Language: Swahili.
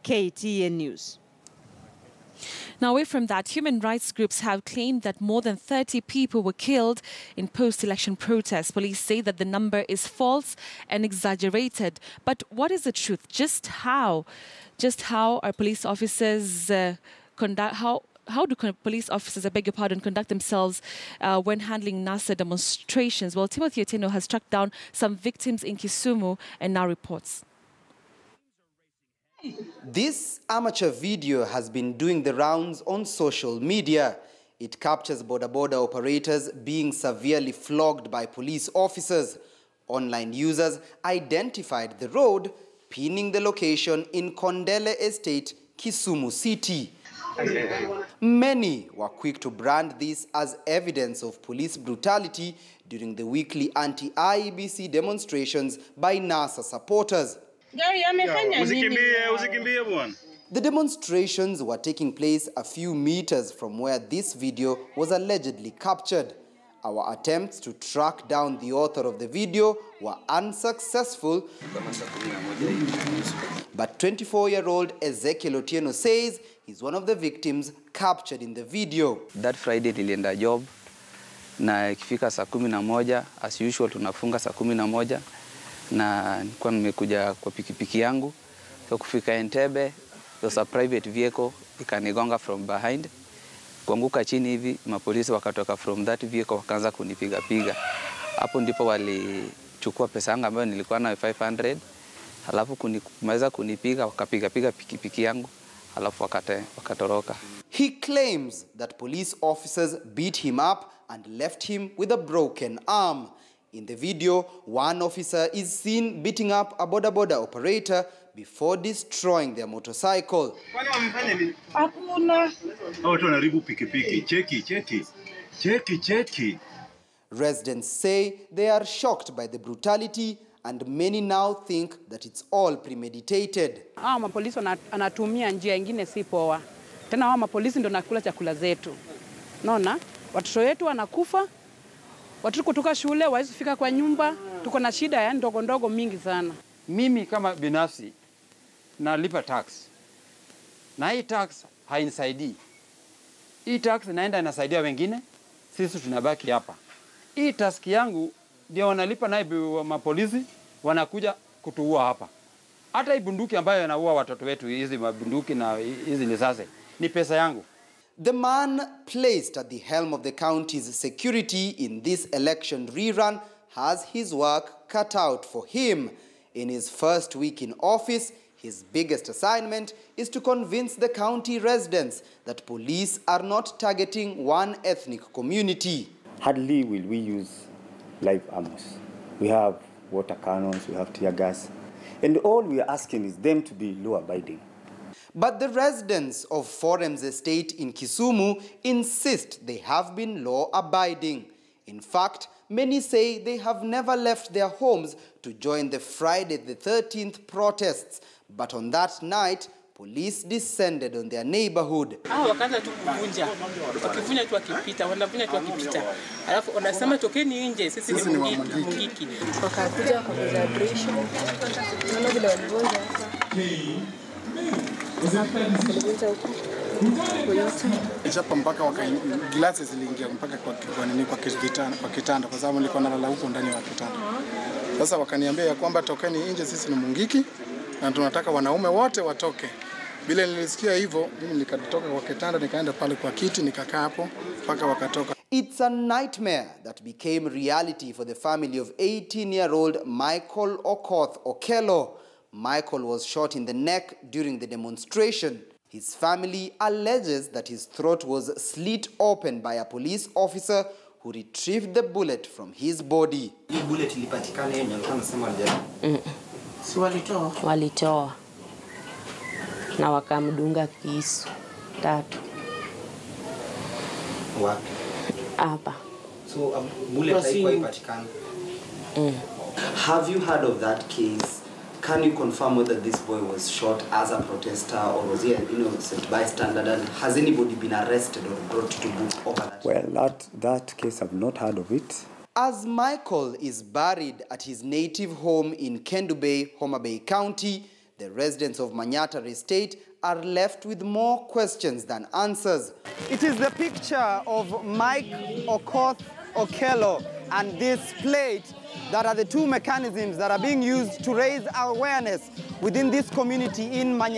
KTN News. Now, away from that, human rights groups have claimed that more than 30 people were killed in post-election protests. Police say that the number is false and exaggerated. But what is the truth? Just how are police officers How do police officers, I beg your pardon, conduct themselves when handling NASA demonstrations? Well, Timothy Otieno has tracked down some victims in Kisumu and now reports. This amateur video has been doing the rounds on social media. It captures border operators being severely flogged by police officers. Online users identified the road, pinning the location in Kondele Estate, Kisumu City. Many were quick to brand this as evidence of police brutality during the weekly anti-IEBC demonstrations by NASA supporters. The demonstrations were taking place a few meters from where this video was allegedly captured. Our attempts to track down the author of the video were unsuccessful, but 24-year-old Ezekiel Otieno says he's one of the victims captured in the video. That Friday nilienda job na ikifika saa 11 as usual tunafunga saa 11 na nilikuwa nimekuja kwa pikipiki yangu, so kufika Entebbe there was a private vehicle ikanigonga from behind, kuanguka chini hivi, mapolisi wakatoka from that vehicle wakaanza kunipiga. Hapo ndipo walichukua pesa yangu ambayo nilikuwa na 500, halafu kumaliza kunipiga wakapiga pikipiki yangu, halafu wakatoroka. He claims that police officers beat him up and left him with a broken arm. In the video, one officer is seen beating up a boda operator before destroying their motorcycle. Residents say they are shocked by the brutality and many now think that it's all premeditated. Mapolisi anatumia njia nyingine si poa. Tena mapolisi ndio nakula chakula zetu. Unaona? Watoto wetu wanakufa. Watoto kutoka shule hawezi fika kwa nyumba. Tuko na shida ya ndogo mingi sana. Mimi kama binafsi nalipa tax. Na hii tax hainisaidii. Hii tax inaenda inasaidia wengine, sisi tunabaki hapa. Hii task yangu ndio wanalipa na mapolisi wanakuja kutuua hapa. Hata hii bunduki ambayo inaua watoto wetu, hizi mabunduki na hizi risasi, ni pesa yangu. The man placed at the helm of the county's security in this election rerun has his work cut out for him. In his first week in office, his biggest assignment is to convince the county residents that police are not targeting one ethnic community. Hardly will we use live arms. We have water cannons, we have tear gas, and all we are asking is them to be law-abiding. But the residents of Forem's estate in Kisumu insist they have been law-abiding. In fact, many say they have never left their homes to join the Friday the 13th protests. But on that night, police descended on their neighborhood. Wakaanza tu kuvunja. Wakivunja tu wakipita, wanavunja tu wakipita. Alafu wanasema tokeni nje, sisi ni mungiki. Wakakuja wakavunja bridge. Naona vile walivunja hapa. Hapa mpaka glasses ziliingia mpaka kwa kitanda kwa sababu nilikuwa nalala huko ndani ya kitanda. Sasa wakaniambia ya kwamba tokeni nje, sisi ni mungiki na tunataka wanaume wote watoke. Bila nilisikia hivyo, mimi nikatoka kwa kitanda nikaenda pale kwa kiti nikakaa hapo mpaka wakatoka. It's a nightmare that became reality for the family of 18-year-old Michael Okoth Okello. Michael was shot in the neck during the demonstration. His family alleges that his throat was slit open by a police officer who retrieved the bullet from his body. Hii bullet ilipatikana yeye alikuwa anasema alijaribu. Si walitoa? Walitoa. Na wakamdunga kisu 3. Wapi? Hapa. So bullet haikuwa ipatikana. Have you heard of that case? Can you confirm whether this boy was shot as a protester or was he an innocent bystander? And has anybody been arrested or brought to book over that? Well, that case I've not heard of it. As Michael is buried at his native home in Kendu Bay, Homa Bay County, the residents of Manyata Estate are left with more questions than answers. It is the picture of Mike Okoth Okello and this plate that are the two mechanisms that are being used to raise awareness within this community in Manyata.